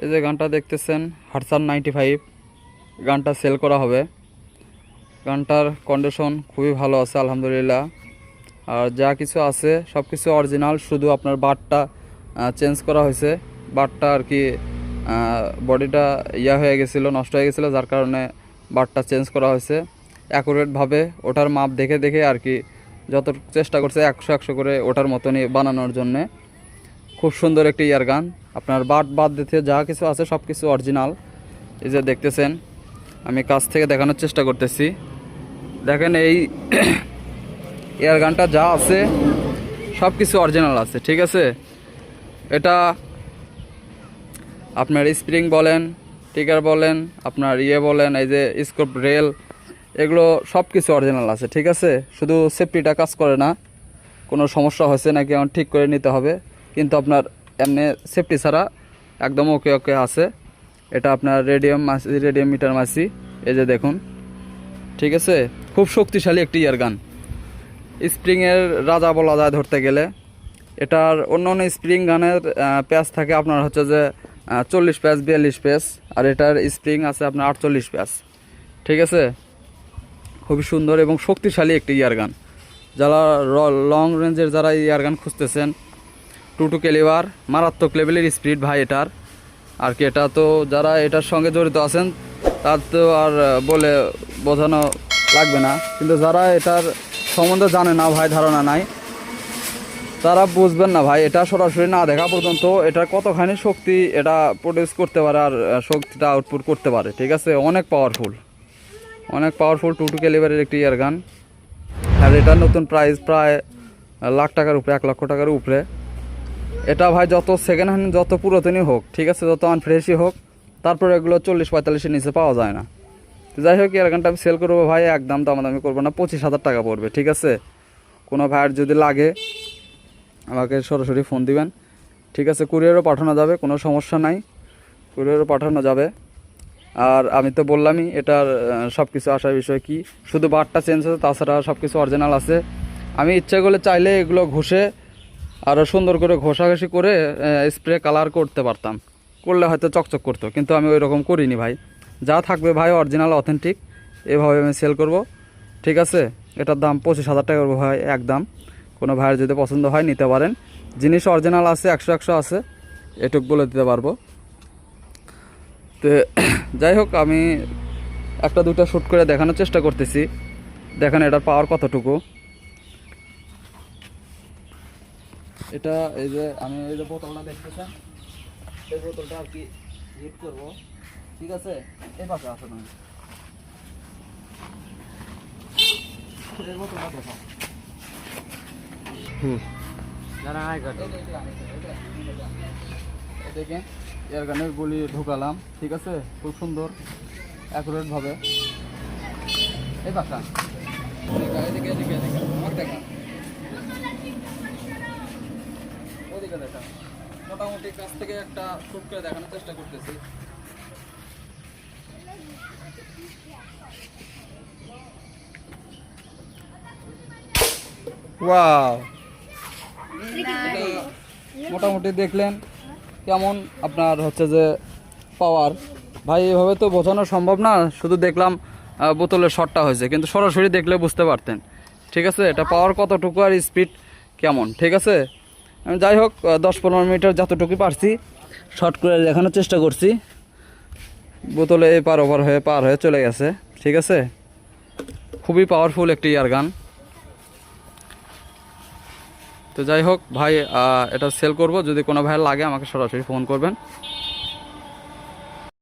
এই যে গানটা দেখতেছেন হাটসান 95 গানটা সেল করা হবে। গানটার কন্ডিশন খুবই ভালো আছে আলহামদুলিল্লাহ। আর যা কিছু আছে সব কিছু অরিজিনাল, শুধু আপনার বারটা চেঞ্জ করা হয়েছে। বারটা আর কি বডিটা হয়ে গেছিলো, নষ্ট হয়ে গেছিলো, যার কারণে বারটা চেঞ্জ করা হয়েছে। অ্যাকুরেটভাবে ওটার মাপ দেখে দেখে আর কি যত চেষ্টা করছে 100 করে ওটার মতনই বানানোর জন্যে। খুব সুন্দর একটি ইয়ারগান। আপনার বাদ দিতে যা কিছু আছে সব কিছু অরিজিনাল। এই যে দেখতেছেন, আমি কাছ থেকে দেখানোর চেষ্টা করতেছি। দেখেন এই এয়ারগানটা যা আছে সব কিছু অরিজিনাল আছে, ঠিক আছে। এটা আপনার স্প্রিং বলেন, টিকার বলেন, আপনার বলেন, এই যে স্কোপ রেল, এগুলো সব কিছু অরিজিনাল আছে, ঠিক আছে। শুধু সেফটিটা কাজ করে না, কোনো সমস্যা হয়েছে নাকি আমার ঠিক করে নিতে হবে, কিন্তু আপনার এমনি সেফটি ছাড়া একদম ওকে ওকে আছে। এটা আপনার রেডিয়াম মিটার মাসি, এই যে দেখুন, ঠিক আছে। খুব শক্তিশালী একটি ইয়ারগান, স্প্রিংয়ের রাজা বলা যায় ধরতে গেলে। এটার অন্য অন্য স্প্রিং গানের প্যাচ থাকে আপনার হচ্ছে যে 40 প্যাচ 42 প্যাচ, আর এটার স্প্রিং আছে আপনার 48 প্যাচ, ঠিক আছে। খুবই সুন্দর এবং শক্তিশালী একটি ইয়ারগান। যারা লং রেঞ্জের যারা ইয়ারগান খুঁজতেছেন, 22 ক্যালিবার, মারাত্মক লেভেলের স্পিড ভাই এটার আর কি। এটা তো যারা এটার সঙ্গে জড়িত আছেন তার তো আর বলে বোঝানো লাগবে না, কিন্তু যারা এটার সম্বন্ধে জানে না ভাই, ধারণা নাই, তারা বুঝবেন না ভাই। এটা সরাসরি না দেখা পর্যন্ত এটার কতখানি শক্তি এটা প্রডিউস করতে পারে আর শক্তিটা আউটপুট করতে পারে, ঠিক আছে। অনেক পাওয়ারফুল 22 ক্যালিবারের একটি ইয়ারগান। আর এটার নতুন প্রাইস প্রায় লাখ টাকার উপরে, 1 লক্ষ টাকার উপরে। এটা ভাই যত সেকেন্ড হ্যান্ড যত পুরাতনই হোক, ঠিক আছে, যত আনফ্রেশই হোক, তারপরে এগুলো 40-45-এর নিচে পাওয়া যায় না। তো যাই হোক, ইয়ারগানটা আমি সেল করবো ভাই, একদম দামাদামি করবো না, 25,000 টাকা পড়বে, ঠিক আছে। কোনো ভাইয়ের যদি লাগে আমাকে সরাসরি ফোন দিবেন, ঠিক আছে। কুরিয়ারও পাঠানো যাবে, কোনো সমস্যা নাই, কুরিয়ারও পাঠানো যাবে। আর আমি তো বললামই এটার সব কিছু আসার বিষয় কি, শুধু বারটা চেঞ্জ আছে, তাছাড়া সব কিছু অরিজিনাল আছে। আমি ইচ্ছা করলে চাইলে এগুলো ঘষে আরও সুন্দর করে ঘষাঘষি করে স্প্রে কালার করতে পারতাম, করলে হয়তো চকচক করতো, কিন্তু আমি ওই রকম করিনি ভাই। যা থাকবে ভাই অরিজিনাল অথেন্টিক, এভাবে আমি সেল করব, ঠিক আছে। এটার দাম 25,000 টাকা করবো ভাই, একদম। কোনো ভাইয়ের যদি পছন্দ হয় নিতে পারেন, জিনিস অরিজিনাল আছে, 100 আছে, এটুক বলে দিতে পারবো। তো যাই হোক, আমি একটা দুটো শ্যুট করে দেখানোর চেষ্টা করতেছি, দেখেন এটার পাওয়ার কতটুকু। এটা এই যে আমি এই যে বোতলটা দেখতেছেন, এই বোতলটা আর কি হিট করবো, ঠিক আছে। এই পাশে আসো না, এই বোতলটা দেখো। দেখেন এয়ারগানের গুলি ঢুকালাম, ঠিক আছে, খুব সুন্দর অ্যাকুরেট ভাবে। এই পাশা এদিকে এদিকে এদিকে আমার দেখা, ওদিকে দেখা। মোটামুটি কাছ থেকে একটা শুট করে দেখানোর চেষ্টা করতেছি। ওয়াও, মোটামুটি দেখলেন কেমন আপনার হচ্ছে যে পাওয়ার। ভাই এভাবে তো বোঝানো সম্ভব না, শুধু দেখলাম বোতলের শটটা হয়েছে, কিন্তু সরাসরি দেখলে বুঝতে পারতেন, ঠিক আছে, এটা পাওয়ার কতটুকু আর স্পিড কেমন, ঠিক আছে। আমি যাই হোক 10-15 মিটার যতটুকু পারছি শর্ট করে দেখানোর চেষ্টা করছি। বোতলে পার হয়ে চলে গেছে, ঠিক আছে। খুবই পাওয়ারফুল একটি ইয়ারগান। তো যাই হোক ভাই, এটা সেল করব, যদি কোনো ভাইয়ের লাগে আমাকে সরাসরি ফোন করবেন।